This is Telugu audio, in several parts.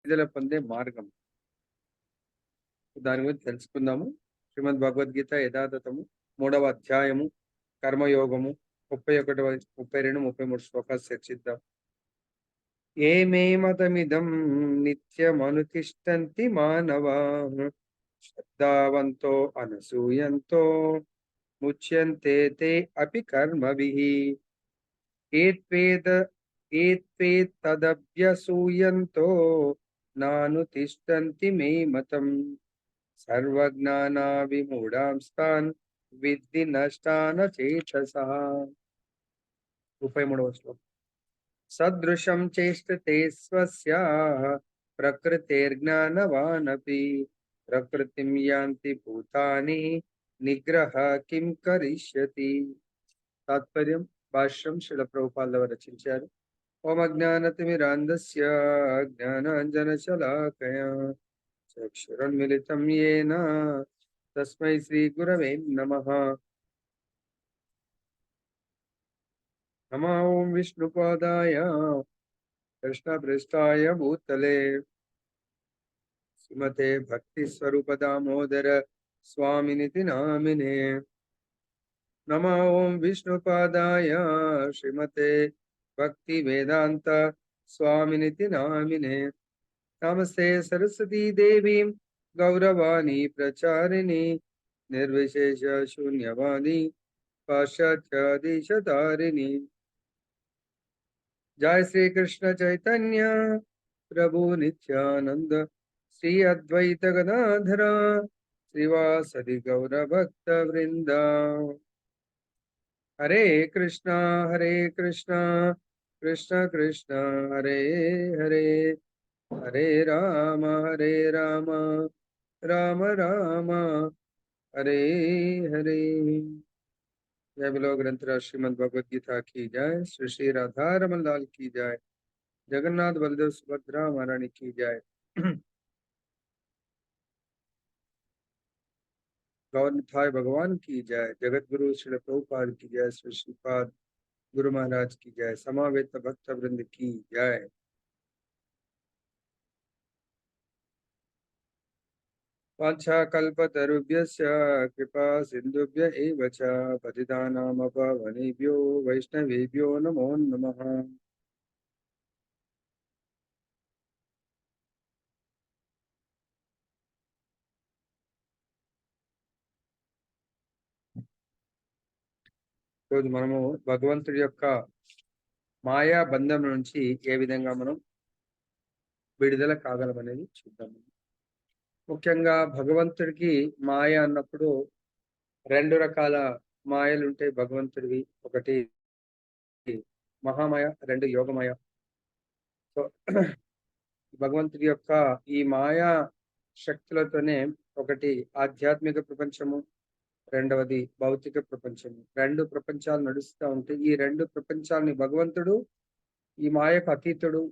విడుదల పొందే మార్గం. దాని గురించి తెలుసుకుందాము. శ్రీమద్ భగవద్గీత యథాతథము 3వ అధ్యాయము కర్మయోగము 31, 32, 33 శ్లోకాలు చర్చిద్దాం. ఏమే మతమిదం నిత్యమనుతిష్టంతి మానవాః శ్రద్ధావంతో అనసూయంతో ముచ్యంతే తే అపి కర్మభిః ఏత్వేద ఏత్వేత్తదభ్యసూయంతో నానుతిష్టంతి మే మతం సర్వజ్ఞానా విమూఢాంస్తాన్ విద్ధి నష్టాన చేతసః. 33వ శ్లోకం. సదృశం చేష్టతే స్వస్యాః ప్రకృతేర్జ్ఞానవానపి ప్రకృతిం యాంతి భూతాని నిగ్రహ కిం కరిష్యతి. తాత్పర్యం భాష్యం శ్రీల ప్రభుపాదుల వారు రచించారు. ఓం అజ్ఞానతిమిరాంధస్య జ్ఞానాంజనశలాకయా చక్షురున్మిలితం యేన తస్మై శ్రీ గురవే నమః. నమో ఓం విష్ణుపాదాయ కృష్ణప్రేష్ఠాయ భూతలే శ్రీమతే భక్తి స్వరూప దామోదర స్వామినితి నామినే. నమో ఓం విష్ణుపాదాయ శ్రీమతే భక్తి వేదాంత స్వామినితి నామినే. నమస్తే సరస్వతీ దేవీం గౌరవాణి ప్రచారిణి నిర్విశేష శూన్యవాది పాశ్చాత్యాదిశతారిణి. జయ శ్రీ కృష్ణ చైతన్య ప్రభు నిత్యానంద శ్రీ అద్వైత గదాధర శ్రీవాసది గౌర భక్త వృంద. హరే కృష్ణ కృష్ణ కృష్ణ హరే హరే హరే రామ రామ రామ హరే హరే. जय बोलो ग्रंथराज श्रीमद् भगवद गीता की जय. श्री श्री राधा रमन लाल की जय. जगन्नाथ बलदेव सुभद्रा महारानी की जय. गौरनाथ भगवान की जय. जगत गुरु श्री प्रभुपाद की जय. श्री श्रीपाद गुरु महाराज की जय. समावेत भक्त वृंद की जय. वाञ्छाकल्पतरुभ्यश्च कृपा सिन्धुभ्य एव च पतितानामपावनेभ्यो वैष्णवेभ्यो नमो नमः. రోజు మనము భగవంతుడి యొక్క మాయా బంధం నుంచి ఏ విధంగా మనం విడుదల కాగలమనేది చూద్దాము. ముఖ్యంగా భగవంతుడికి మాయ అన్నప్పుడు 2 రకాల మాయలు ఉంటాయి భగవంతుడివి. ఒకటి మహామాయ, 2 యోగమాయ. సో భగవంతుడి యొక్క ఈ మాయా శక్తులతోనే ఒకటి ఆధ్యాత్మిక ప్రపంచము, రెండవది భౌతిక ప్రపంచము. 2 ప్రపంచాలు నడుస్తూ ఉంటాయి. ఈ 2 ప్రపంచాలని భగవంతుడు ఈ మాయకు అతీతుడు.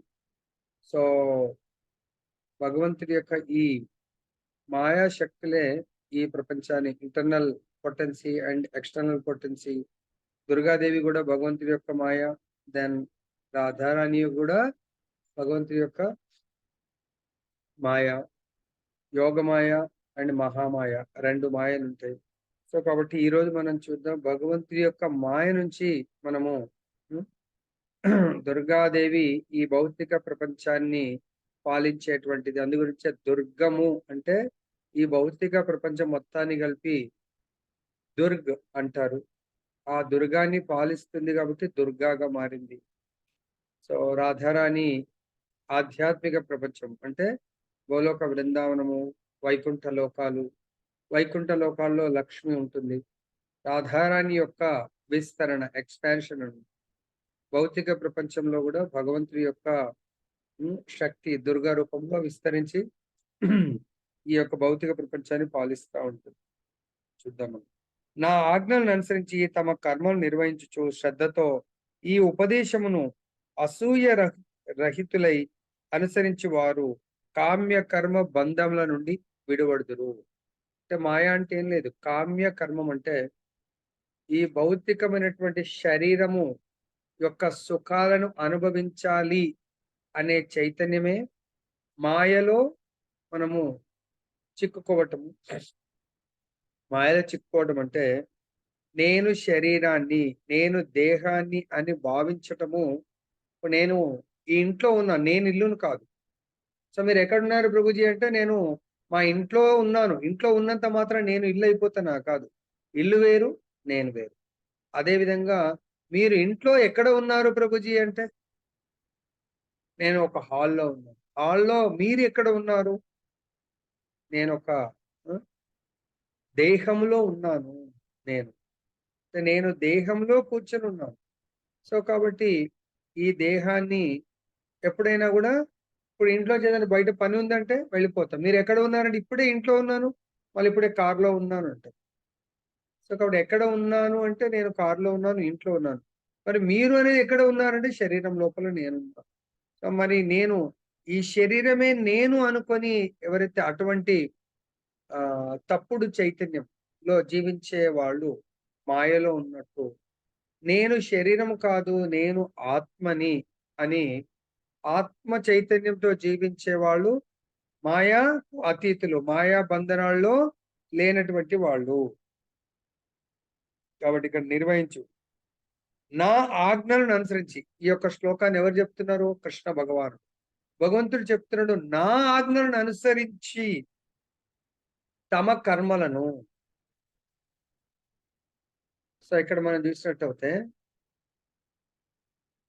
సో భగవంతుడి యొక్క ఈ మాయా శక్తులే ఈ ప్రపంచాన్ని internal potency and external potency. Durgadevi కూడా భగవంతుడి యొక్క మాయ. దెన్ రాధారాణి కూడా భగవంతుడి యొక్క మాయ. యోగమాయ అండ్ మహామాయ 2 మాయలు ఉంటాయి. సో కాబట్టి ఈ రోజు మనం చూద్దాం భగవంతుడి యొక్క మాయ నుంచి మనము దుర్గాదేవి ఈ భౌతిక ప్రపంచాన్ని పాలించేటువంటిది. అందు గురించే దుర్గము అంటే ఈ భౌతిక ప్రపంచం మొత్తాన్ని కలిపి దుర్గ్ అంటారు. ఆ దుర్గాన్ని పాలిస్తుంది కాబట్టి దుర్గాగా మారింది. సో రాధారాణి ఆధ్యాత్మిక ప్రపంచం అంటే గోలోక బృందావనము, వైకుంఠ లోకాలు. వైకుంఠ లోకాల్లో లక్ష్మి ఉంటుంది. రాధారాణి యొక్క విస్తరణ, ఎక్స్పాన్షన్. భౌతిక ప్రపంచంలో కూడా భగవంతుడి యొక్క శక్తి దుర్గా రూపంలో విస్తరించి ఈ యొక్క భౌతిక ప్రపంచాన్ని పాలిస్తూ ఉంటుంది. చూద్దాము. నా ఆజ్ఞలను అనుసరించి తమ కర్మలు నిర్వహించుచు శ్రద్ధతో ఈ ఉపదేశమును అసూయ రహితులై అనుసరించి వారు కామ్య కర్మ బంధముల నుండి విడువడుదురు. అంటే మాయా అంటే ఏం లేదు. కామ్య కర్మం అంటే ఈ భౌతికమైనటువంటి శరీరము యొక్క సుఖాలను అనుభవించాలి అనే చైతన్యమే మాయలో మనము చిక్కుకోవటము. మాయలో చిక్కుకోవడం అంటే నేను శరీరాన్ని, నేను దేహాన్ని అని భావించటము. నేను ఈ ఇంట్లో ఉన్నాను. నేను ఇల్లును కాదు. సో మీరెక్కడున్నారు ప్రభుజీ అంటే, నేను మా ఇంట్లో ఉన్నాను. ఇంట్లో ఉన్నంత మాత్రాన నేను ఇల్లు అయిపోతానా? కాదు. ఇల్లు వేరు, నేను వేరు. అదే విధంగా మీరు ఇంట్లో ఎక్కడ ఉన్నారు ప్రభుజీ అంటే, నేను ఒక హాల్‌లో ఉన్నాను. హాల్‌లో మీరెక్కడ ఉన్నారు? నేనొక దేహంలో ఉన్నాను నేను. నేను దేహంలో కూర్చొనున్నాను. సో కాబట్టి ఈ దేహాన్ని ఎప్పుడైనా గూడా ఇప్పుడు ఇంట్లోంచి ఏదైనా బయట పని ఉందంటే వెళ్ళిపోతాం. మీరెక్కడ ఉన్నారంటే ఇప్పుడే ఇంట్లో ఉన్నాను. మళ్ళీ ఇప్పుడే కార్‌లో ఉన్నాను అంటారు. సో కాబట్టి ఎక్కడ ఉన్నాను అంటే నేను కార్‌లో ఉన్నాను, ఇంట్లో ఉన్నాను. మరి మీరు అనేది ఎక్కడ ఉన్నారంటే శరీరం లోపల నేనున్నాను. సో మరి నేను ఈ శరీరమే నేను అనుకోని ఎవరైతే అటువంటి తప్పుడు చైతన్యంలో జీవించే వాళ్ళు మాయలో ఉన్నట్టు, నేను శరీరం కాదు, నేను ఆత్మని అని ఆత్మ చైతన్యంతో జీవించే వాళ్ళు మాయా అతీతులు. మాయా బంధనాల్లో లేనటువంటి వాళ్ళు. కాబట్టి ఇక్కడ నిర్వహించు. నా ఆజ్ఞలను అనుసరించి ఈ యొక్క శ్లోకాన్ని ఎవరు చెప్తున్నారు? కృష్ణ భగవానుడు. భగవంతుడు చెప్తున్నాడు, నా ఆజ్ఞలను అనుసరించి తమ కర్మలను. సో ఇక్కడ మనం చూసినట్టయితే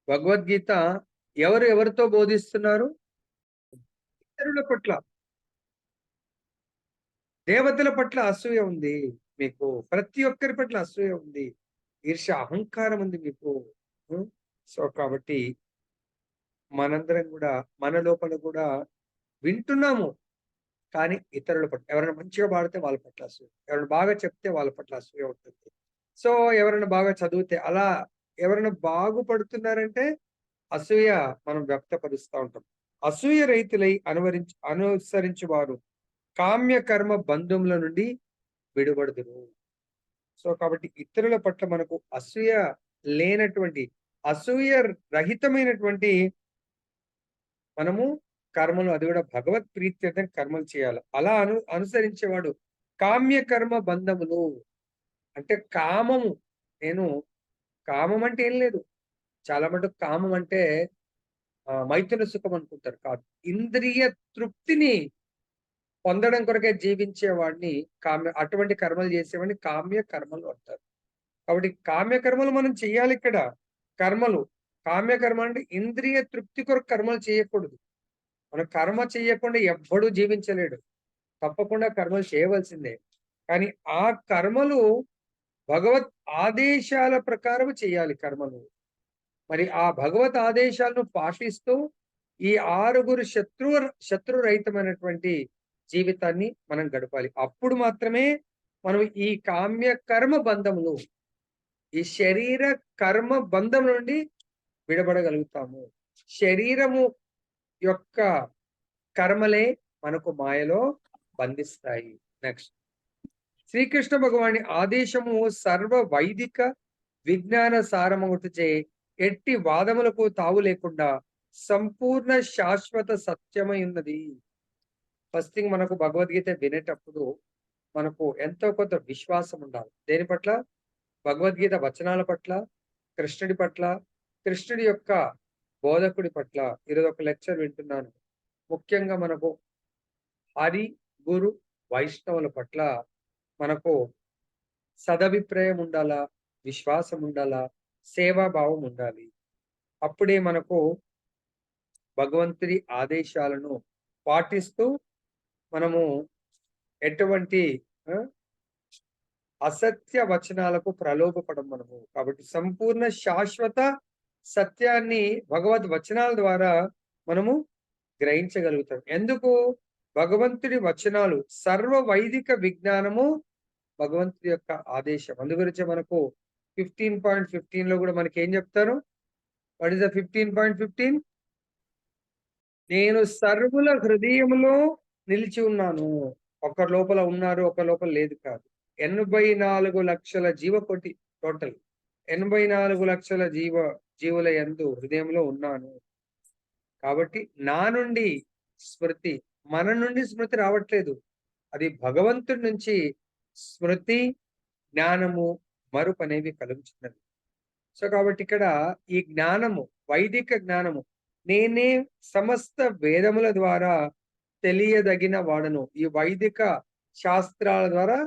భగవద్గీత ఎవరు ఎవరితో బోధిస్తున్నారు? ఇతరుల పట్ల. దేవతల పట్ల అసూయ ఉంది మీకు. ప్రతి ఒక్కరి పట్ల అసూయ ఉంది. ఈర్ష్య, అహంకారం ఉంది మీకు. హ్మ్. సో కాబట్టి మనందరం గూడా మన లోపల గూడా వింటున్నాము. కానీ ఇతరుల పట్ల ఎవరైనా మంచిగా పాడితే వాళ్ళ పట్ల అసూయ. ఎవరైనా బాగా చెప్తే వాళ్ళ పట్ల అసూయ ఉంటుంది. సో ఎవరైనా బాగా చదివితే అలా ఎవరైనా బాగుపడుతున్నారంటే అసూయ మనం వ్యక్తపరుస్తా ఉంటాం. అసూయ రహితులై అనుసరించువారు కామ్య కర్మ బంధముల నుండి విడువడుదురు. సో కాబట్టి ఇతరుల పట్ల మనకు అసూయ లేనటువంటి, అసూయ రహితమైనటువంటి మనము కర్మలు, అది కూడా భగవత్ ప్రీత్యర్థం కర్మలు చేయాలి. అలా అనుసరించేవాడు కామ్య కర్మ బంధములు అంటే కామము. నేను కామం అంటే ఏం లేదు. చాలా మటుకు కామం అంటే మైథున సుఖం అనుకుంటారు. కాదు. ఇంద్రియ తృప్తిని పొందడం కొరకే జీవించే వాడిని అటువంటి కర్మలు చేసేవాడిని కామ్య కర్మలు అంటారు. కాబట్టి కామ్య కర్మలు మనం చెయ్యాలి ఇక్కడ. కర్మలు. కామ్య కర్మ అంటే ఇంద్రియ తృప్తి కొరకు కర్మలు చేయకూడదు. మనం కర్మ చెయ్యకుండా ఎవ్వడూ జీవించలేడు. తప్పకుండా కర్మలు చేయవలసిందే. కానీ ఆ కర్మలు భగవత్ ఆదేశాల ప్రకారం చేయాలి కర్మలు. మరి ఆ భగవత్ ఆదేశాలను పాటిస్తూ ఈ 6 శత్రురహితమైనటువంటి జీవితాన్ని మనం గడపాలి. అప్పుడు మాత్రమే మనం ఈ కామ్య కర్మ బంధములు, ఈ శరీర కర్మ బంధం నుండి విడబడగలుగుతాము. శరీరము యొక్క కర్మలే మనకు మాయలో బంధిస్తాయి. నెక్స్ట్ శ్రీకృష్ణ భగవాని ఆదేశము సర్వ వైదిక విజ్ఞాన సారమగుటచే ఎట్టి వాదములకు తావు లేకుండా సంపూర్ణ శాశ్వత సత్యమై ఉన్నది. ఫస్ట్ థింగ్ మనకు భగవద్గీత వినేటప్పుడు మనకు ఎంతో కొంత విశ్వాసం ఉండాలి. దేని పట్ల? భగవద్గీత వచనాల పట్ల, కృష్ణుడి పట్ల, కృష్ణుడి యొక్క బోధకుడి పట్ల. ఈరోజు ఒక లెక్చర్ వింటున్నాను. ముఖ్యంగా మనకు హరి, గురు, వైష్ణవుల పట్ల మనకు సదభిప్రాయం ఉండాలా, విశ్వాసం ఉండాలా, సేవాభావం ఉండాలి. అప్పుడే మనకు భగవంతుడి ఆదేశాలను పాటిస్తూ మనము ఎటువంటి అసత్య వచనాలకు ప్రలోభపడం మనము. కాబట్టి సంపూర్ణ శాశ్వత సత్యాన్ని భగవద్ వచనాల ద్వారా మనము గ్రహించగలుగుతాం. ఎందుకు? భగవంతుడి వచనాలు సర్వ వైదిక విజ్ఞానము భగవంతుడి యొక్క ఆదేశం. అందు గురించే మనకు 15.15 కూడా మనకి ఏం చెప్తారు? What is the 15.15? నేను సర్వుల హృదయంలో నిలిచి ఉన్నాను. ఒకరి లోపల ఉన్నారు, ఒకరి లోపల లేదు కాదు. 84 లక్షల జీవకోటి టోటల్. 84 లక్షల జీవుల యందు హృదయంలో ఉన్నాను. కాబట్టి నా నుండి స్మృతి. మన నుండి స్మృతి రావట్లేదు. అది భగవంతుడి నుంచి స్మృతి, జ్ఞానము, మరుపు అనేవి కలుగుతున్నది. సో కాబట్టి ఇక్కడ ఈ జ్ఞానము, వైదిక జ్ఞానము, నేనే సమస్త వేదముల ద్వారా తెలియదగిన వాడను. ఈ వైదిక శాస్త్రాల ద్వారా,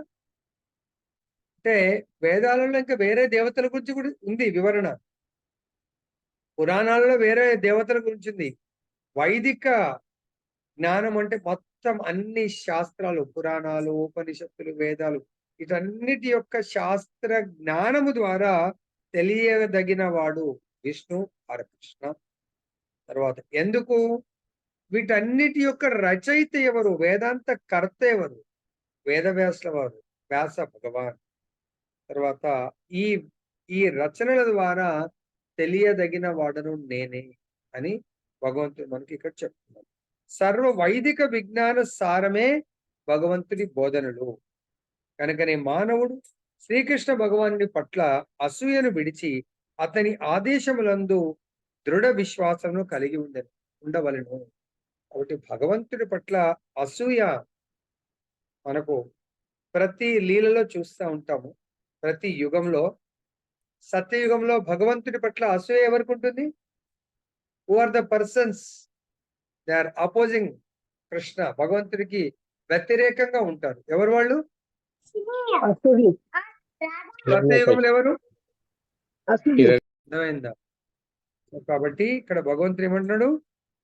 అంటే వేదాలలో ఇంకా వేరే దేవతల గురించి కూడా ఉంది వివరణ, పురాణాలలో వేరే దేవతల గురించి ఉంది. వైదిక జ్ఞానం అంటే మొత్తం అన్ని శాస్త్రాలు, పురాణాలు, ఉపనిషత్తులు, వేదాలు, వీటన్నిటి యొక్క శాస్త్ర జ్ఞానము ద్వారా తెలియదగిన వాడు విష్ణు హరకృష్ణ. తర్వాత ఎందుకు వీటన్నిటి యొక్క రచయిత ఎవరు? వేదాంత కర్త ఎవరు? వేదవ్యాసుల వారు, వ్యాస భగవాన్. తర్వాత ఈ ఈ రచనల ద్వారా తెలియదగిన వాడను నేనే అని భగవంతుడు మనకి ఇక్కడ చెప్తున్నాడు. సర్వ వైదిక విజ్ఞాన సారమే భగవంతుడి బోధనలు. కనుకనే మానవుడు శ్రీకృష్ణ భగవానుడి పట్ల అసూయను విడిచి అతని ఆదేశములందు దృఢ విశ్వాసమును కలిగి ఉండవలను. కాబట్టి భగవంతుడి పట్ల అసూయ మనకు ప్రతి లీలలో చూస్తూ ఉంటాము. ప్రతి యుగంలో, సత్యయుగంలో భగవంతుడి పట్ల అసూయ ఎవరికి ఉంటుంది? Who are the persons they are opposing Krishna, భగవంతుడికి వ్యతిరేకంగా ఉంటారు. ఎవరు వాళ్ళు? సత్యయుగంలో ఎవరు? అర్థమైందా? కాబట్టి ఇక్కడ భగవంతుడు ఏమంటున్నాడు?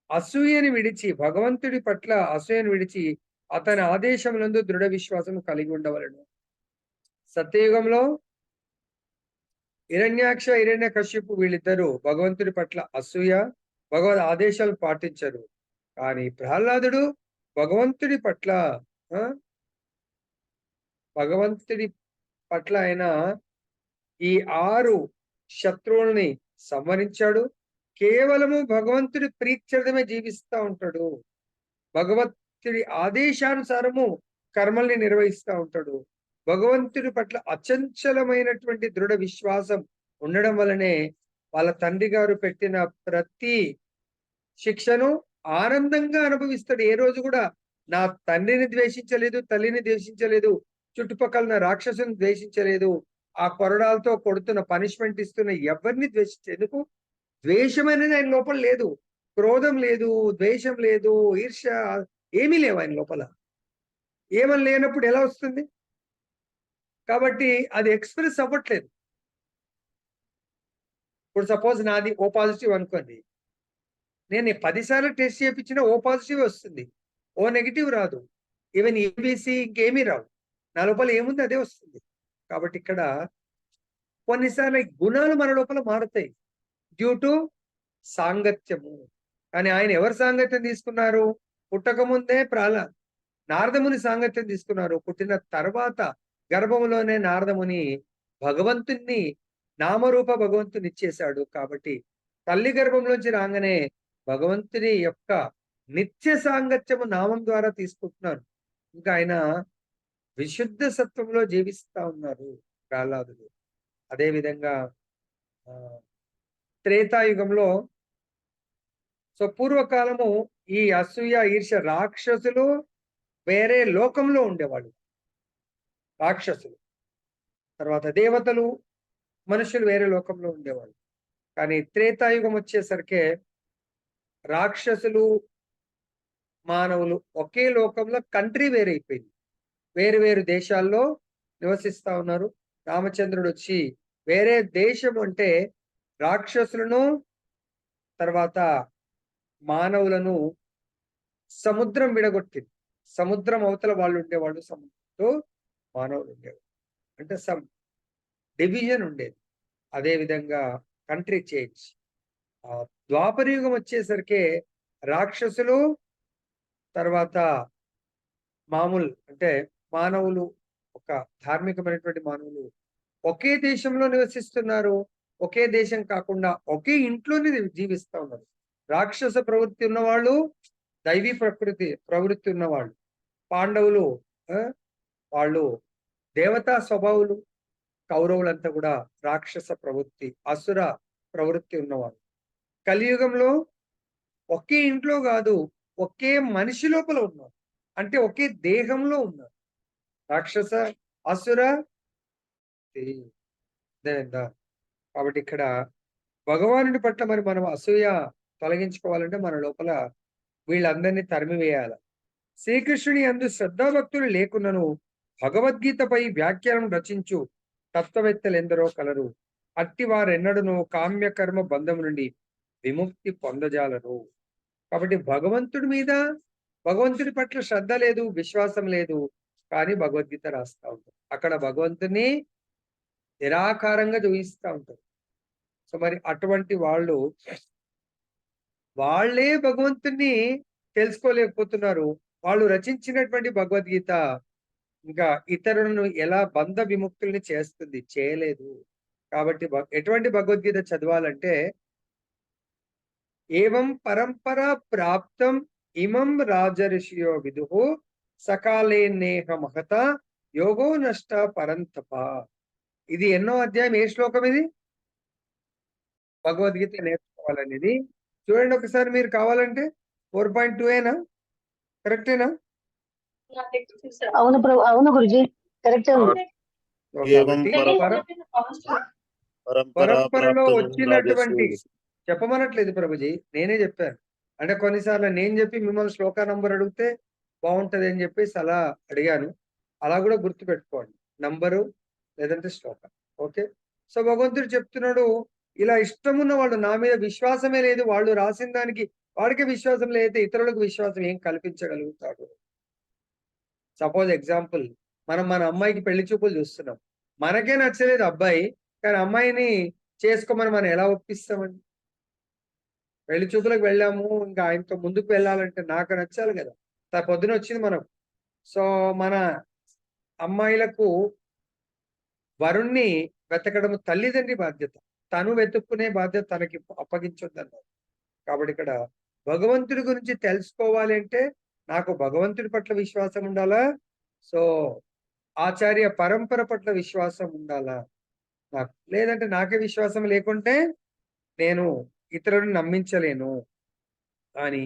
అసూయని విడిచి, భగవంతుడి పట్ల అసూయను విడిచి అతని ఆదేశములందు దృఢ విశ్వాసం కలిగి ఉండవలను. సత్యయుగంలో హిరణ్యాక్ష, హిరణ్య కశ్యపు వీళ్ళిద్దరూ భగవంతుడి పట్ల అసూయ, భగవద్ ఆదేశాలు పాటించరు. కానీ ప్రహ్లాదుడు భగవంతుడి పట్ల ఆయన ఈ 6 శత్రువుల్ని సంహరించాడు. కేవలము భగవంతుడి ప్రీత్యర్థమే జీవిస్తూ ఉంటాడు. భగవంతుడి ఆదేశానుసారము కర్మల్ని నిర్వహిస్తూ ఉంటాడు. భగవంతుడి పట్ల అచంచలమైనటువంటి దృఢ విశ్వాసం ఉండడం వలనే వాళ్ళ తండ్రి గారు పెట్టిన ప్రతి శిక్షను ఆనందంగా అనుభవిస్తాడు. ఏ రోజు కూడా నా తండ్రిని ద్వేషించలేదు, తల్లిని ద్వేషించలేదు, చుట్టుపక్కల రాక్షసుని ద్వేషించలేదు, ఆ కొరడాలతో కొడుతున్న పనిష్మెంట్ ఇస్తున్న ఎవరిని ద్వేషించేందుకు ద్వేషం అనేది ఆయన లోపల లేదు. క్రోధం లేదు, ద్వేషం లేదు, ఈర్ష్య ఏమీ లేవు ఆయన లోపల. ఏమని లేనప్పుడు ఎలా వస్తుంది? కాబట్టి అది ఎక్స్ప్రెస్ అవ్వట్లేదు. ఇప్పుడు సపోజ్ నాది ఓ పాజిటివ్ అనుకోండి, నేను 10 సార్లు టెస్ట్ చేయించినా ఓ పాజిటివ్ వస్తుంది, ఓ నెగిటివ్ రాదు. ఈవెన్ ఏబిసి ఇంకేమీ రావు. నా లోపల ఏముంది అదే వస్తుంది. కాబట్టి ఇక్కడ కొన్నిసార్లు గుణాలు మన లోపల మారుతాయి డ్యూ టు సాంగత్యము. కానీ ఆయన ఎవరి సాంగత్యం తీసుకున్నారు? పుట్టక ముందే నారదముని సాంగత్యం తీసుకున్నారు. పుట్టిన తర్వాత గర్భంలోనే నారదముని భగవంతుణ్ణి, నామరూప భగవంతుని ఇచ్చేశాడు. కాబట్టి తల్లి గర్భంలోంచి రాగానే భగవంతుని యొక్క నిత్య సాంగత్యము నామం ద్వారా తీసుకుంటున్నారు. ఇంకా ఆయన విశుద్ధ సత్వంలో జీవిస్తా ఉన్నారు ప్రహ్లాదుడు. అదేవిధంగా త్రేతాయుగంలో, సో పూర్వకాలము ఈ అసూయ, ఈర్ష్య, రాక్షసులు వేరే లోకంలో ఉండేవాళ్ళు. రాక్షసులు, తర్వాత దేవతలు, మనుషులు వేరే లోకంలో ఉండేవాళ్ళు. కానీ త్రేతాయుగం వచ్చేసరికి రాక్షసులు, మానవులు ఒకే లోకంలో, కంట్రీ వేరైపోయింది. వేరు వేరు దేశాల్లో నివసిస్తా ఉన్నారు. రామచంద్రుడు వచ్చి వేరే దేశం అంటే రాక్షసులను, తర్వాత మానవులను సముద్రం విడగొట్టింది. సముద్రం అవతల వాళ్ళు ఉండేవాళ్ళు, సముద్రంతో మానవులు ఉండేవాళ్ళు. అంటే సమ్ డివిజన్ ఉండేది. అదేవిధంగా కంట్రీ చేంజ్. ద్వాపరయుగం వచ్చేసరికి రాక్షసులు, తర్వాత మామూలు అంటే మానవులు, ఒక ధార్మికమైనటువంటి మానవులు ఒకే దేశంలో నివసిస్తున్నారు. ఒకే దేశం కాకుండా ఒకే ఇంట్లోనే జీవిస్తూ ఉన్నారు. రాక్షస ప్రవృత్తి ఉన్నవాళ్ళు, దైవీ ప్రవృత్తి ఉన్నవాళ్ళు. పాండవులు వాళ్ళు దేవతా స్వభావులు, కౌరవులంతా కూడా రాక్షస ప్రవృత్తి, అసుర ప్రవృత్తి ఉన్నవాళ్ళు. కలియుగంలో ఒకే ఇంట్లో కాదు, ఒకే మనిషి లోపల ఉన్నారు, అంటే ఒకే దేహంలో ఉన్నారు. రాక్షస, అసుర, అర్థమైందా? కాబట్టి ఇక్కడ భగవానుడి పట్ల మరి మనం అసూయ తొలగించుకోవాలంటే మన లోపల వీళ్ళందరినీ తరిమివేయాలి. శ్రీకృష్ణుని యందు శ్రద్ధాభక్తులు లేకున్నను భగవద్గీతపై వ్యాఖ్యానం రచించు తత్వవేత్తలెందరో కలరు. అట్టి వారెన్నడను కామ్యకర్మ బంధం నుండి విముక్తి పొందజాలరు. కాబట్టి భగవంతుడి మీద, భగవంతుడి పట్ల శ్రద్ధ లేదు, విశ్వాసం లేదు, కానీ భగవద్గీత రాస్తా ఉంటారు. అక్కడ భగవంతుని నిరాకారంగా చూపిస్తా ఉంటారు. సో మరి అటువంటి వాళ్ళే భగవంతుణ్ణి తెలుసుకోలేకపోతున్నారు. వాళ్ళు రచించినటువంటి భగవద్గీత ఇంకా ఇతరులను ఎలా బంధ విముక్తుల్ని చేస్తుంది? చేయలేదు. కాబట్టి ఎటువంటి భగవద్గీత చదవాలంటే, ఏవం పరంపరా ప్రాప్తం ఇమం రాజర్షియో విదుః సకాలే నేహ మహత యోగో నష్ట పరంతప. ఇది ఎన్నో అధ్యాయం, ఏ శ్లోకం ఇది? భగవద్గీత నేర్చుకోవాలనేది చూడండి ఒకసారి, మీరు కావాలంటే 4.2 ఏనా? కరెక్టేనా? అవును అవును గురుజీ, కరెక్ట్ ఉంది. కాబట్టి పరంపరలో వచ్చినటువంటి, చెప్పమనట్లేదు ప్రభుజీ, నేనే చెప్పాను. అంటే కొన్నిసార్లు నేను చెప్పి మిమ్మల్ని శ్లోక నంబర్ అడిగితే బాగుంటది అని చెప్పేసి అలా అడిగాను. అలా కూడా గుర్తు పెట్టుకోండి, నంబరు లేదంటే శ్లోక. ఓకే. సో భగవంతుడు చెప్తున్నాడు, ఇలా ఇష్టమున్న వాళ్ళు, నా మీద విశ్వాసమే లేదు, వాళ్ళు రాసిన దానికి వాడికి విశ్వాసం లేకపోతే ఇతరులకు విశ్వాసం ఏం కల్పించగలుగుతాడు? సపోజ్ ఎగ్జాంపుల్, మనం మన అమ్మాయికి పెళ్లి చూపులు చూస్తున్నాం, మనకే నచ్చలేదు అబ్బాయి, కానీ అమ్మాయిని చేసుకోమని మనం ఎలా ఒప్పిస్తామండి? పెళ్లి చూపులకు వెళ్ళాము, ఇంకా ఆయనతో ముందుకు వెళ్ళాలంటే నాకు నచ్చాలి కదా. పొద్దున వచ్చింది మనం. సో మన అమ్మాయిలకు వరుణ్ణి వెతకడం తల్లిదండ్రి బాధ్యత, తను వెతుక్కునే బాధ్యత తనకి అప్పగించొద్దన్నారు. కాబట్టి ఇక్కడ భగవంతుడి గురించి తెలుసుకోవాలి అంటే నాకు భగవంతుడి పట్ల విశ్వాసం ఉండాలా, సో ఆచార్య పరంపర పట్ల విశ్వాసం ఉండాలా నాకు. లేదంటే నాకే విశ్వాసం లేకుంటే నేను ఇతరులను నమ్మించలేను. కానీ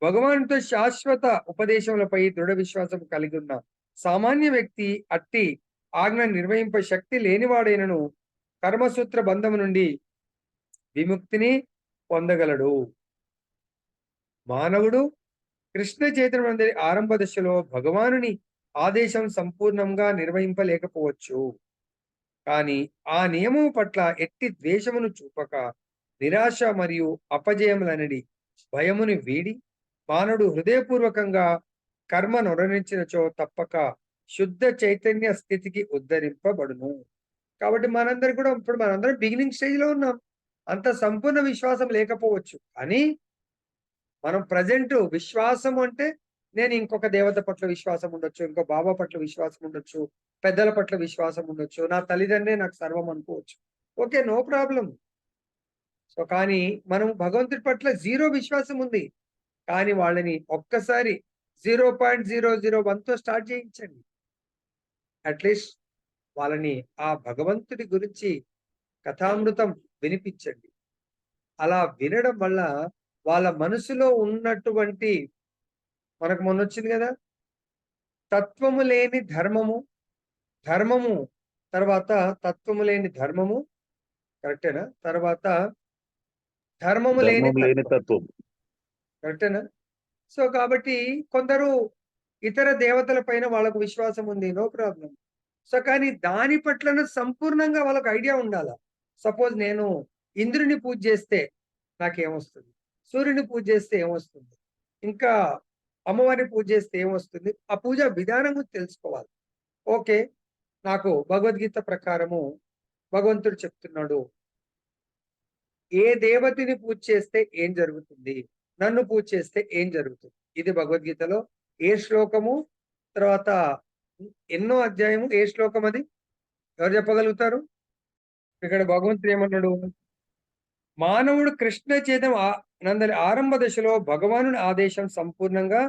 భగవానుడితో శాశ్వత ఉపదేశములపై దృఢ విశ్వాసం కలిగి ఉన్న సామాన్య వ్యక్తి అట్టి ఆజ్ఞ నిర్వహింప శక్తి లేనివాడైనను కర్మసూత్ర బంధము నుండి విముక్తిని పొందగలడు. మానవుడు కృష్ణ చైతన్య ఆరంభ దశలో భగవానుని ఆదేశం సంపూర్ణంగా నిర్వహింపలేకపోవచ్చు. కానీ ఆ నియమం పట్ల ఎట్టి ద్వేషమును చూపక నిరాశ మరియు అపజయములనడి భయముని వీడి మానవుడు హృదయపూర్వకంగా కర్మ నొరనించినచో తప్పక శుద్ధ చైతన్య స్థితికి ఉద్ధరింపబడును. కాబట్టి మనందరం కూడా ఇప్పుడు మనందరం బిగినింగ్ స్టేజ్ లో ఉన్నాం. అంత సంపూర్ణ విశ్వాసం లేకపోవచ్చు, కానీ మనం ప్రజెంట్ విశ్వాసం అంటే నేను ఇంకొక దేవత పట్ల విశ్వాసం ఉండొచ్చు, ఇంకో బాబా పట్ల విశ్వాసం ఉండొచ్చు, పెద్దల పట్ల విశ్వాసం ఉండొచ్చు, నా తల్లిదండ్రులే నాకు సర్వం అనుకోవచ్చు. Okay, no problem. సో కానీ మనం భగవంతుడి పట్ల జీరో విశ్వాసం ఉంది, కానీ వాళ్ళని ఒక్కసారి 0.001తో స్టార్ట్ చేయించండి. అట్లీస్ట్ వాళ్ళని ఆ భగవంతుడి గురించి కథామృతం వినిపించండి. అలా వినడం వల్ల వాళ్ళ మనసులో ఉన్నటువంటి, మనకు మొన్న వచ్చింది కదా, తత్వము లేని ధర్మము, ధర్మము తర్వాత తత్వము లేని ధర్మము, కరెక్టేనా? తర్వాత ధర్మము లేని తత్వం, కరెక్టేనా? సో కాబట్టి కొందరు ఇతర దేవతల పైన వాళ్ళకు విశ్వాసం ఉంది, నో ప్రాబ్లం. సో కానీ దాని పట్ల సంపూర్ణంగా వాళ్ళకు ఐడియా ఉండాల. సపోజ్ నేను ఇంద్రుని పూజ చేస్తే నాకేమొస్తుంది, సూర్యుని పూజ చేస్తే ఏమొస్తుంది, ఇంకా అమ్మవారిని పూజ చేస్తే ఏమొస్తుంది, ఆ పూజ విధానం తెలుసుకోవాలి. ఓకే, నాకు భగవద్గీత ప్రకారము భగవంతుడు చెప్తున్నాడు, ఏ దేవతని పూజ చేస్తే ఏం జరుగుతుంది, నన్ను పూజ చేస్తే ఏం జరుగుతుంది. ఇది భగవద్గీతలో ఏ శ్లోకము, తర్వాత ఎన్నో అధ్యాయము, ఏ శ్లోకం అది ఎవరు చెప్పగలుగుతారు? ఇక్కడ భగవంతుడు ఏమన్నాడు, మానవుడు కృష్ణ చైతన్య ఆరంభ దశలో భగవానుని ఆదేశం సంపూర్ణంగా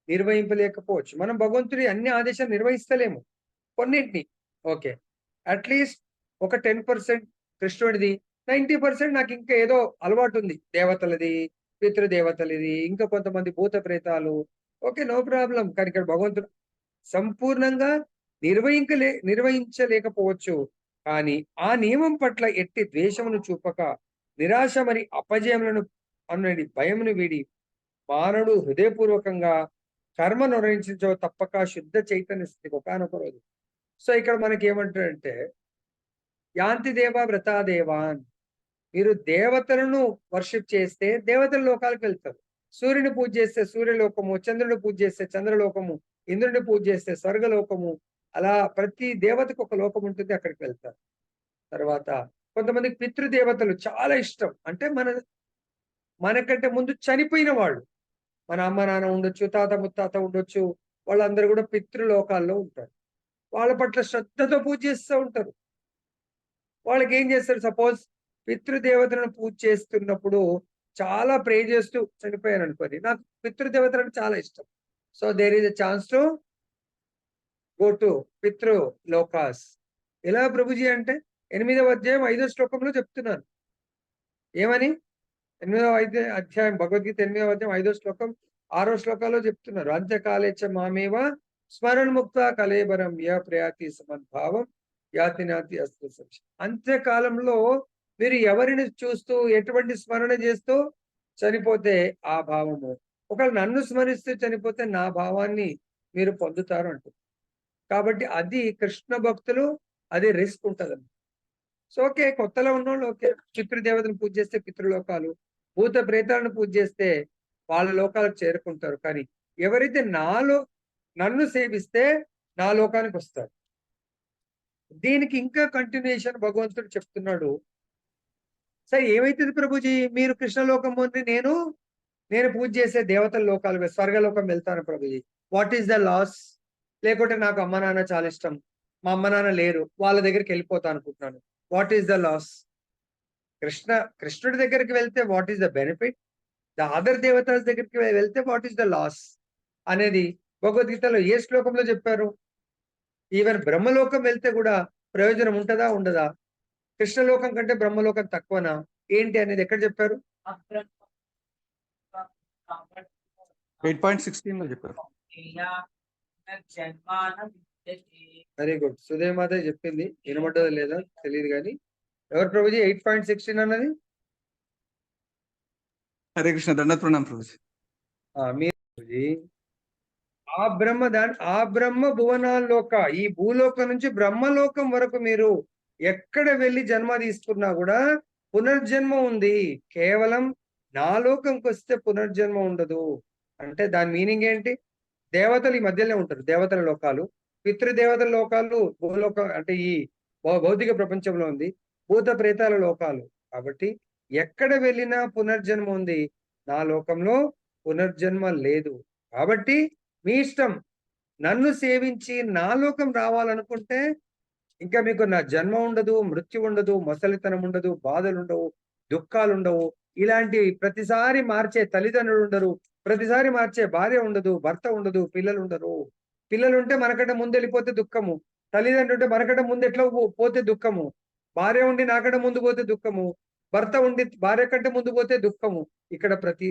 నిర్వహింపలేకపోవచ్చు. మనం భగవంతుడి అన్ని ఆదేశాలు నిర్వహిస్తలేము, కొన్నింటిని. ఓకే, అట్లీస్ట్ ఒక 10% కృష్ణుడిది, 90% నాకు ఇంకా ఏదో అలవాటు ఉంది, దేవతలది, పితృదేవతలు ఇది, ఇంకా కొంతమంది భూత ప్రేతాలు. Okay, no problem. కానీ ఇక్కడ భగవంతుడు సంపూర్ణంగా నిర్వహించలేకపోవచ్చు. కానీ ఆ నియమం పట్ల ఎట్టి ద్వేషమును చూపక, నిరాశ మరి అపజయములను అన్నది భయమును వీడి మానవుడు హృదయపూర్వకంగా కర్మ నిర్వహించో తప్పక శుద్ధ చైతన్య స్థితికి ఒకానొక రోజు. సో ఇక్కడ మనకి ఏమంటాడంటే, యాంతి దేవ వ్రతా దేవాన్, మీరు దేవతలను వర్షిప్ చేస్తే దేవతల లోకాలకు వెళ్తారు. సూర్యుని పూజ చేస్తే సూర్యలోకము, చంద్రుని పూజ చేస్తే చంద్రలోకము, ఇంద్రుడిని పూజ చేస్తే స్వర్గలోకము, అలా ప్రతి దేవతకు ఒక లోకం ఉంటుంది, అక్కడికి వెళ్తారు. తర్వాత కొంతమందికి పితృదేవతలు చాలా ఇష్టం. అంటే మనకంటే ముందు చనిపోయిన వాళ్ళు, మన అమ్మ నాన్న ఉండొచ్చు, తాత ముత్తాత ఉండొచ్చు, వాళ్ళందరూ కూడా పితృలోకాల్లో ఉంటారు. వాళ్ళ పట్ల శ్రద్ధతో పూజ చేస్తూ ఉంటారు. వాళ్ళకి ఏం చేస్తారు, సపోజ్ పితృదేవతలను పూజ చేస్తున్నప్పుడు చాలా ప్రే చేస్తూ చనిపోయాను అనుకోండి, నాకు పితృదేవతలు అంటే చాలా ఇష్టం. So there is a chance to go to పితృ లోకాస్. ఎలా ప్రభుజీ అంటే 8వ అధ్యాయం 5వ శ్లోకంలో చెప్తున్నాను. ఏమని? 8వ అధ్యాయం భగవద్గీత 8వ అధ్యాయం 5వ శ్లోకం 6వ శ్లోకాల్లో చెప్తున్నారు. అంత్యకాలేచ మామేవ స్మరణ ముక్త కలేబరం య ప్రయాతి సమద్భావం యాతి నాతి అస్త సంశయం. అంత్యకాలంలో మీరు ఎవరిని చూస్తూ ఎటువంటి స్మరణ చేస్తూ చనిపోతే ఆ భావము, ఒకవేళ నన్ను స్మరిస్తూ చనిపోతే నా భావాన్ని మీరు పొందుతారు అంటుంది. కాబట్టి అది కృష్ణ భక్తులు, అది రిస్క్ ఉంటుంది. సో ఓకే, కొత్తలో ఉన్నోళ్ళు ఓకే, పితృదేవతను పూజ చేస్తే పితృలోకాలు, భూత ప్రేతాలను పూజ చేస్తే వాళ్ళ లోకాలకు చేరుకుంటారు. కానీ ఎవరైతే నన్ను సేవిస్తే నా లోకానికి వస్తారు. దీనికి ఇంకా కంటిన్యూషన్ భగవంతుడు చెప్తున్నాడు. సరే ఏమైతుంది ప్రభుజీ, మీరు కృష్ణలోకం పొంది నేను పూజ చేసే దేవతల లోకాలు స్వర్గలోకం వెళ్తాను Prabhuji, what is the loss? లేకుంటే నాకు అమ్మ నాన్న చాలా ఇష్టం, మా అమ్మ నాన్న లేరు, వాళ్ళ దగ్గరికి వెళ్ళిపోతా అనుకుంటున్నాను, వాట్ ఈస్ ద లాస్? కృష్ణుడి దగ్గరికి వెళ్తే what is the benefit? The other దేవతల దగ్గరికి వెళ్తే వాట్ ఈస్ ద లాస్ అనేది భగవద్గీతలో ఏ శ్లోకంలో చెప్పారు? ఈవెన్ బ్రహ్మలోకం వెళ్తే కూడా ప్రయోజనం ఉంటుందా ఉండదా? కృష్ణలోకం కంటే బ్రహ్మలోకం తక్కువనా ఏంటి అనేది ఎక్కడ చెప్పారు? 8.16 లో చెప్పారు. Very good. సుదేమాత చెప్పింది, వినబడ్డదా లేదా తెలియదు కానీ. ఎవరు ప్రభుజీ 8.16 అన్నది? హరే కృష్ణ, దండత్ ప్రణాం ప్రభుజీ. మీరు ఆ బ్రహ్మ భువనాల్లోక, ఈ భూలోకం నుంచి బ్రహ్మలోకం వరకు మీరు ఎక్కడ వెళ్ళి జన్మ తీసుకున్నా కూడా పునర్జన్మ ఉంది. కేవలం నా లోకంకి వస్తే పునర్జన్మ ఉండదు. అంటే దాని మీనింగ్ ఏంటి? దేవతలు ఈ మధ్యలో ఉంటారు, దేవతల లోకాలు, పితృదేవతల లోకాలు భూలోకం అంటే ఈ భౌతిక ప్రపంచంలో ఉంది, భూత ప్రేతాల లోకాలు. కాబట్టి ఎక్కడ వెళ్ళినా పునర్జన్మ ఉంది, నా లోకంలో పునర్జన్మ లేదు. కాబట్టి మీ ఇష్టం, నన్ను సేవించి నా లోకం రావాలనుకుంటే ఇంకా మీకు నా జన్మ ఉండదు, మృత్యు ఉండదు, మొసలితనం ఉండదు, బాధలు ఉండవు, దుఃఖాలు ఉండవు. ఇలాంటి ప్రతిసారి మార్చే తల్లిదండ్రులు ఉండరు, ప్రతిసారి మార్చే భార్య ఉండదు, భర్త ఉండదు, పిల్లలు ఉండరు. పిల్లలు ఉంటే మనకంటే ముందు వెళ్ళిపోతే దుఃఖము, తల్లిదండ్రులు ఉంటే మనకంటే ముందు ఎట్లా పోతే దుఃఖము, భార్య ఉండి నాకంటే ముందు పోతే దుఃఖము, భర్త ఉండి భార్య కంటే ముందు పోతే దుఃఖము. ఇక్కడ ప్రతి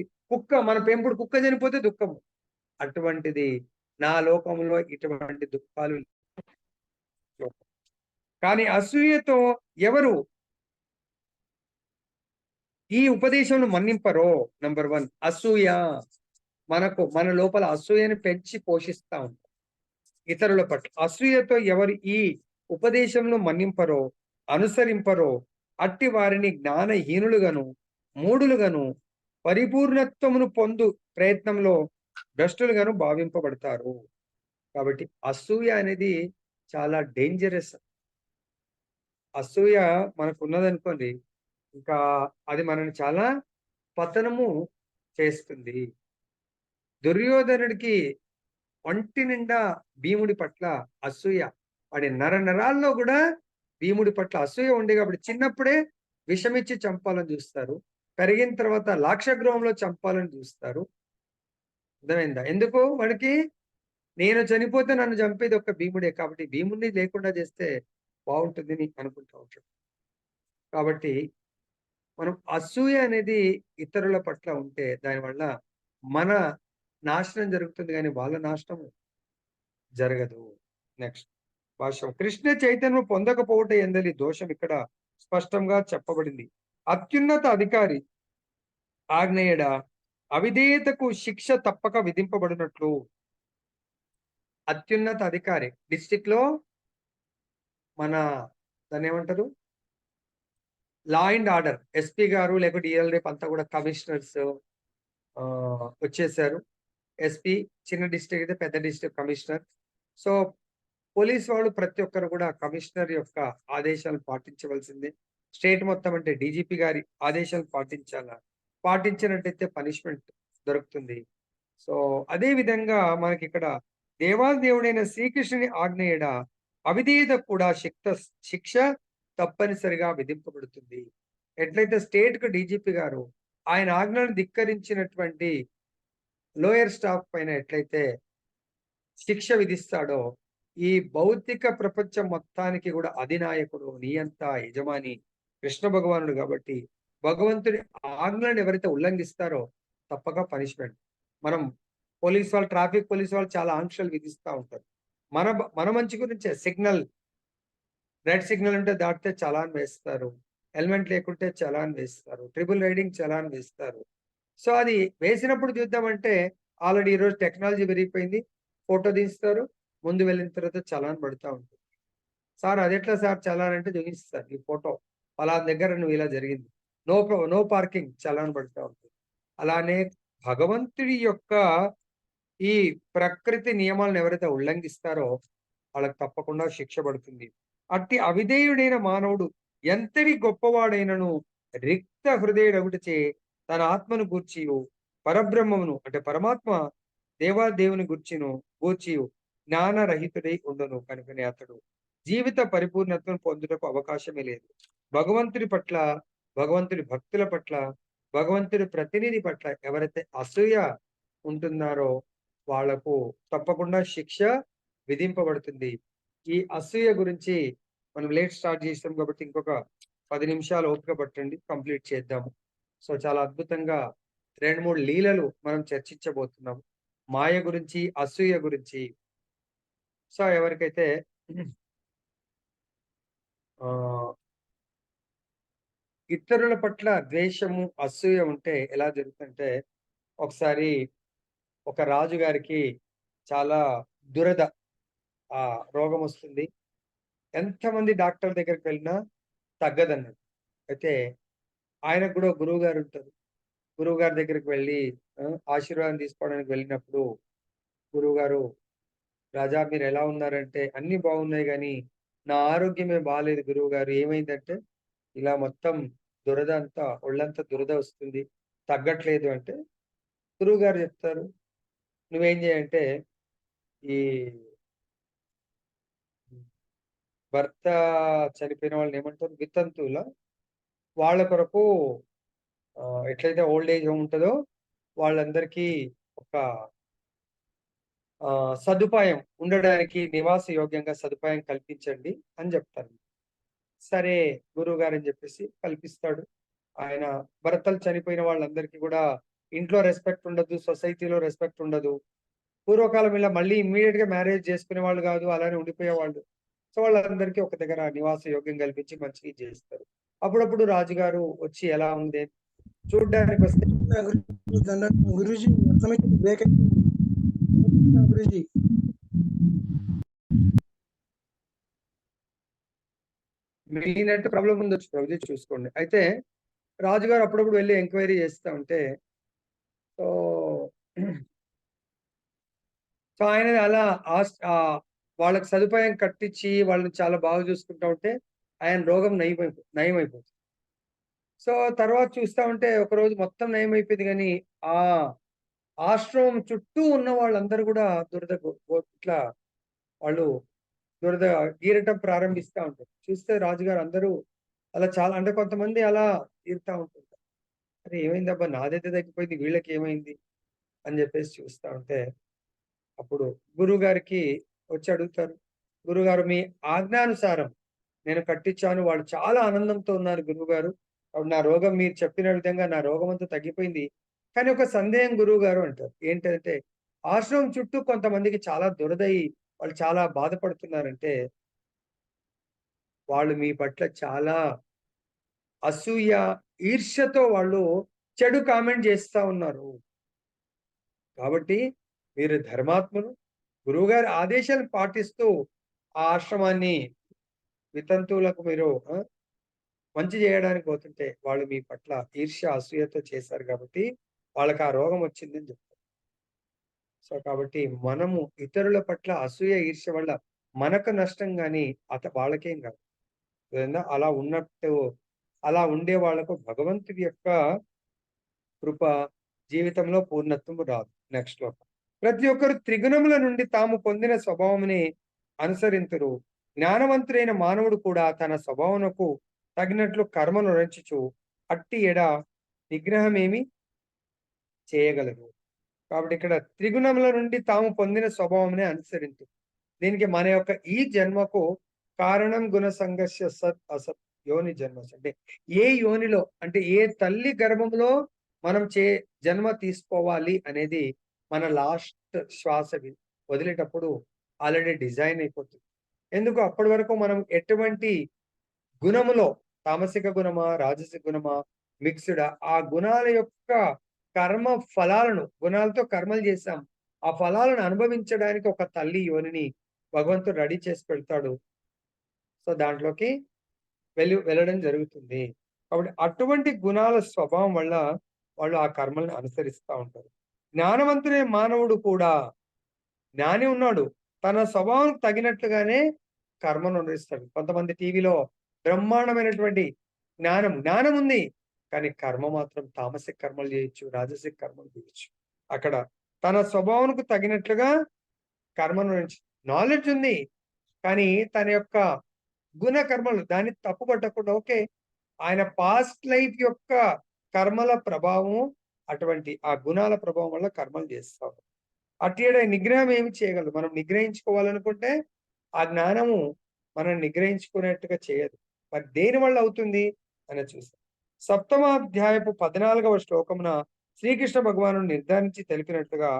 మన పెంపుడు కుక్క చనిపోతే దుఃఖము. అటువంటిది నా లోకంలో ఇటువంటి దుఃఖాలు. కానీ అసూయతో ఎవరు ఈ ఉపదేశంను మన్నింపరో, నంబర్ 1 అసూయ. మన లోపల అసూయని పెంచి పోషిస్తా ఉంటాం ఇతరుల పట్ల. అసూయతో ఎవరు ఈ ఉపదేశంలో మన్నింపరో, అనుసరింపరో, అట్టి వారిని జ్ఞానహీనులుగాను మూఢులుగాను పరిపూర్ణత్వమును పొందు ప్రయత్నంలో భ్రష్టులుగాను భావింపబడతారు. కాబట్టి అసూయ అనేది చాలా డేంజరస్. అసూయ మనకు ఉన్నదనుకోండి, ఇంకా అది మనని చాలా పతనము చేస్తుంది. దుర్యోధనుడికి ఒంటి నిండా భీముడి పట్ల అసూయ, వాడి నరాల్లో కూడా భీముడి పట్ల అసూయ ఉంది. కాబట్టి చిన్నప్పుడే విషమిచ్చి చంపాలని చూస్తారు, పెరిగిన తర్వాత లాక్షగృహంలో చంపాలని చూస్తారు. అర్థమైందా? ఎందుకు? వాడికి నేను చనిపోతే నన్ను చంపేది ఒక్క భీముడే, కాబట్టి భీముడిని లేకుండా చేస్తే బాగుంటుందని అనుకుంటా ఉంటాడు. కాబట్టి మనం అసూయ అనేది ఇతరుల పట్ల ఉంటే దానివల్ల మన నాశనం జరుగుతుంది కానీ వాళ్ళ నాశనం జరగదు. నెక్స్ట్ భాష్యం. కృష్ణ చైతన్యం పొందకపోవట ఎందలి దోషం ఇక్కడ స్పష్టంగా చెప్పబడింది. అత్యున్నత అధికారి ఆగ్నేయడ అవిధేయతకు శిక్ష తప్పక విధింపబడినట్లు. అత్యున్నత అధికారి డిస్ట్రిక్ట్ లో మన దాన్ని ఏమంటారు, లా అండ్ ఆర్డర్ ఎస్పీ గారు లేకపోతే డిఎల్ రేపు అంతా కూడా కమిషనర్స్ వచ్చేసారు. ఎస్పీ చిన్న డిస్ట్రిక్ట్ అయితే పెద్ద డిస్ట్రిక్ట్ కమిషనర్. సో పోలీస్ వాళ్ళు ప్రతి ఒక్కరు కూడా కమిషనర్ యొక్క ఆదేశాలు పాటించవలసిందే. స్టేట్ మొత్తం అంటే డీజీపీ గారి ఆదేశాలు పాటించాలా, పాటించినట్టయితే పనిష్మెంట్ దొరుకుతుంది. సో అదే విధంగా మనకి ఇక్కడ దేవాదేవుడైన శ్రీకృష్ణుని ఆజ్ఞయడ అవిధేయత కూడా శిక్ష తప్పనిసరిగా విధింపబడుతుంది. ఎట్లయితే స్టేట్ కు డీజీపీ గారు ఆయన ఆజ్ఞలను ధిక్కరించినటువంటి లోయర్ స్టాఫ్ పైన ఎట్లయితే శిక్ష విధిస్తాడో, ఈ భౌతిక ప్రపంచం మొత్తానికి కూడా అధినాయకుడు, నియంత, యజమాని కృష్ణ భగవానుడు కాబట్టి భగవంతుడి ఆజ్ఞలను ఎవరైతే ఉల్లంఘిస్తారో తప్పక పనిష్మెంట్. మనం పోలీస్ వాళ్ళు, ట్రాఫిక్ పోలీస్ వాళ్ళు చాలా ఆంక్షలు విధిస్తూ ఉంటారు. మన మన మంచి గురించే. సిగ్నల్ రెడ్ సిగ్నల్ ఉంటే దాటితే చలాన్ వేస్తారు, హెల్మెట్ లేకుంటే చలాన్ వేస్తారు, ట్రిపుల్ రైడింగ్ చలాన్ వేస్తారు. సో అది వేసినప్పుడు చూద్దామంటే ఆల్రెడీ ఈరోజు టెక్నాలజీ పెరిగిపోయింది. ఫోటో తీస్తారు, ముందు వెళ్ళిన తర్వాత చలాన్ పడుతూ ఉంటుంది. సార్ అది ఎట్లా సార్ చలాన్ అంటే చూపిస్తారు, ఈ ఫోటో అలా దగ్గర నువ్వు ఇలా జరిగింది, నో పార్కింగ్ చలాన్ పడుతూ ఉంటుంది. అలానే భగవంతుడి యొక్క ఈ ప్రకృతి నియమాలను ఎవరైతే ఉల్లంఘిస్తారో వాళ్ళకి తప్పకుండా శిక్ష పడుతుంది. అట్టి అవిధేయుడైన మానవుడు ఎంతటి గొప్పవాడైనను రిక్త హృదయుడగుటచే తన ఆత్మను గూర్చియు పరబ్రహ్మమును అంటే పరమాత్మ దేవాదేవుని గూర్చియు జ్ఞానరహితుడై ఉండును. కనుకనే అతడు జీవిత పరిపూర్ణతను పొందుటకు అవకాశమే లేదు. భగవంతుడి పట్ల, భగవంతుడి భక్తుల పట్ల, భగవంతుడి ప్రతినిధి పట్ల ఎవరైతే అసూయ ఉంటున్నారో వాళ్లకు తప్పకుండా శిక్ష విధింపబడుతుంది. ఈ అసూయ గురించి మనం లేట్ స్టార్ట్ చేసాం కాబట్టి ఇంకొక 10 నిమిషాలు ఓపిక పట్టండి, కంప్లీట్ చేద్దాము. సో చాలా అద్భుతంగా 2-3 లీలలు మనం చర్చించబోతున్నాము, మాయ గురించి, అసూయ గురించి. సో ఎవరికైతే ఇతరుల పట్ల ద్వేషము, అసూయ ఉంటే ఎలా జరుగుతుందంటే, ఒకసారి ఒక రాజు గారికి చాలా దురద రోగం వస్తుంది. ఎంతమంది డాక్టర్ దగ్గరికి వెళ్ళినా తగ్గదన్నాడు. అయితే ఆయనకు కూడా గురువు గారు ఉంటారు. గురువు గారి దగ్గరికి వెళ్ళి ఆశీర్వాదం తీసుకోవడానికి వెళ్ళినప్పుడు గురువు గారు, రాజా మీరు ఎలా ఉన్నారంటే, అన్ని బాగున్నాయి కానీ నా ఆరోగ్యమే బాగాలేదు గురువు గారు, ఏమైందంటే ఇలా మొత్తం దురద అంతా, ఒళ్ళంతా దురద వస్తుంది, తగ్గట్లేదు అంటే గురువు గారు చెప్తారు, నువ్వేం చేయంటే ఈ భర్త చనిపోయిన వాళ్ళని ఏమంటారు, వితంతువుల వాళ్ళ కొరకు ఎట్లయితే ఓల్డ్ ఏజ్ హోమ్ ఉంటుందో వాళ్ళందరికీ ఒక సదుపాయం ఉండడానికి నివాస యోగ్యంగా సదుపాయం కల్పించండి అని చెప్తారు. సరే గురువు గారు అని చెప్పేసి కల్పిస్తాడు. ఆయన భర్తలు చనిపోయిన వాళ్ళందరికీ కూడా ఇంట్లో రెస్పెక్ట్ ఉండదు, సొసైటీలో రెస్పెక్ట్ ఉండదు. పూర్వకాలం ఇలా మళ్ళీ ఇమ్మీడియట్ గా మ్యారేజ్ చేసుకునే వాళ్ళు కాదు, అలానే ఉండిపోయేవాళ్ళు. సో వాళ్ళందరికీ ఒక దగ్గర నివాస యోగ్యం కల్పించి మంచిగా చేస్తారు. అప్పుడప్పుడు రాజుగారు వచ్చి ఎలా ఉంది చూడ్డానికి వస్తే, గురూజీ గురూజీ మీ నెట్ ప్రాబ్లం ఉండొచ్చు ప్రభుజీ, చూసుకోండి. అయితే రాజుగారు అప్పుడప్పుడు వెళ్ళి ఎంక్వైరీ చేస్తూ ఉంటే సో సో ఆయన అలా వాళ్ళకి సదుపాయం కట్టించి వాళ్ళని చాలా బాగా చూసుకుంటా ఉంటే ఆయన రోగం నయమైపోతుంది. సో తర్వాత చూస్తా ఉంటే ఒకరోజు మొత్తం నయమైపోయింది కానీ ఆ ఆశ్రమం చుట్టూ ఉన్న వాళ్ళందరూ కూడా ఇట్లా వాళ్ళు దురద గీరటం ప్రారంభిస్తూ ఉంటారు. చూస్తే రాజుగారు అందరూ అలా చాలా, అంటే కొంతమంది అలా తీరుతా ఉంటుంటారు. అరే ఏమైందబ్బా, నాదైతే తగ్గిపోయింది, వీళ్ళకి ఏమైంది అని చెప్పేసి చూస్తా ఉంటే అప్పుడు గురువు గారికి వచ్చి అడుగుతారు, గురుగారు మీ ఆజ్ఞానుసారం నేను కట్టించాను, వాళ్ళు చాలా ఆనందంతో ఉన్నారు గురువు గారు, కాబట్టి నా రోగం మీరు చెప్పిన విధంగా నా రోగం అంతా తగ్గిపోయింది. కానీ ఒక సందేహం గురువు గారు అంటారు. ఏంటంటే ఆశ్రమం చుట్టూ కొంతమందికి చాలా దురదయి వాళ్ళు చాలా బాధపడుతున్నారంటే, వాళ్ళు మీ పట్ల చాలా అసూయ, ఈర్ష్యతో వాళ్ళు చెడు కామెంట్ చేస్తా ఉన్నారు. కాబట్టి మీరు ధర్మాత్ములు, గురువుగారి ఆదేశాలను పాటిస్తూ ఆ ఆశ్రమాన్ని వితంతువులకు మీరు మంచి చేయడానికి పోతుంటే వాళ్ళు మీ పట్ల ఈర్ష్య, అసూయతో చేశారు కాబట్టి వాళ్ళకి ఆ రోగం వచ్చిందని చెప్తారు. సో కాబట్టి మనము ఇతరుల పట్ల అసూయ, ఈర్ష్య వల్ల మనకు నష్టం గాని వాళ్ళకేం కాదు. అలా ఉన్నట్టు అలా ఉండే వాళ్ళకు భగవంతుడి యొక్క కృప జీవితంలో పూర్ణత్వము రాదు. నెక్స్ట్ శ్లోకం. ప్రతి ఒక్కరు త్రిగుణముల నుండి తాము పొందిన స్వభావముని అనుసరింతురు. జ్ఞానవంతుడైన మానవుడు కూడా తన స్వభావమునకు తగినట్లు కర్మను రచించు అట్టి ఎడ నిగ్రహమేమి చేయగలరు. కాబట్టి ఇక్కడ త్రిగుణముల నుండి తాము పొందిన స్వభావమునే అనుసరించు. దీనికి మన యొక్క ఈ జన్మకు కారణం గుణ సంఘర్ష సత్ అసత్ యోని జన్మ. అంటే ఏ యోనిలో అంటే ఏ తల్లి గర్భంలో మనం జన్మ తీసుకోవాలి అనేది మన లాస్ట్ శ్వాస వదిలేటప్పుడు ఆల్రెడీ డిజైన్ అయిపోతుంది. ఎందుకు అప్పటి వరకు మనం ఎటువంటి గుణములో తామసిక గుణమా, రాజసిక గుణమా, మిక్స్డా ఆ గుణాల యొక్క కర్మ ఫలాలను గుణాలతో కర్మలు చేశాం. ఆ ఫలాలను అనుభవించడానికి ఒక తల్లి యోనిని భగవంతుడు రెడీ చేసి పెడతాడు. సో దాంట్లోకి వెళ్ళడం జరుగుతుంది. కాబట్టి అటువంటి గుణాల స్వభావం వల్ల వాళ్ళు ఆ కర్మల్ని అనుసరిస్తూ ఉంటారు. జ్ఞానవంతుడే మానవుడు కూడా, జ్ఞాని ఉన్నాడు, తన స్వభావం తగినట్లుగానే కర్మను అనుసరిస్తాడు. కొంతమంది టీవీలో బ్రహ్మాండమైనటువంటి జ్ఞానం ఉంది, కానీ కర్మ మాత్రం తామసిక కర్మలు చేయొచ్చు, రాజసిక కర్మలు చేయొచ్చు. అక్కడ తన స్వభావంకు తగినట్లుగా కర్మను నాలెడ్జ్ ఉంది, కానీ తన యొక్క గుణ కర్మలు దాన్ని తప్పు పట్టకుండా ఓకే ఆయన పాస్ట్ లైఫ్ యొక్క కర్మల ప్రభావం అటువంటి ఆ గుణాల ప్రభావం వల్ల కర్మలు చేస్తాం. అటు నిగ్రహం ఏమి చేయగలదు. మనం నిగ్రహించుకోవాలనుకుంటే ఆ జ్ఞానము మనం నిగ్రహించుకునేట్టుగా చేయదు. మరి దేని వల్ల అవుతుంది అని చూస్తాం. 7వ అధ్యాయపు 14వ శ్లోకమున శ్రీకృష్ణ భగవాను నిర్ధారించి తెలిపినట్లుగా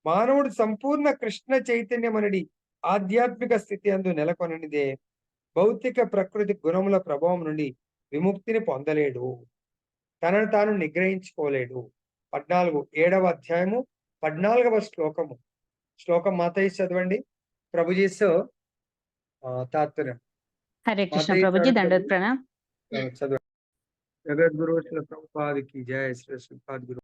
మానవుడు సంపూర్ణ కృష్ణ చైతన్యమనడి ఆధ్యాత్మిక స్థితి అందు నెలకొననిదే భౌతిక ప్రకృతి గుణముల ప్రభావం నుండి విముక్తిని పొందలేడు, తనను తాను నిగ్రహించుకోలేడు. 7వ అధ్యాయము 14వ శ్లోకం మాతయ్య చదవండి. ప్రభుజీస్ తాత్పర్యం. హరే కృష్ణ ప్రభుజీ, దండోత్ ప్రణామ్. చదవండి. జగద్గురు శ్రీ ప్రభుపాదికి జయ. శ్రీ ప్రభుపాద గురు.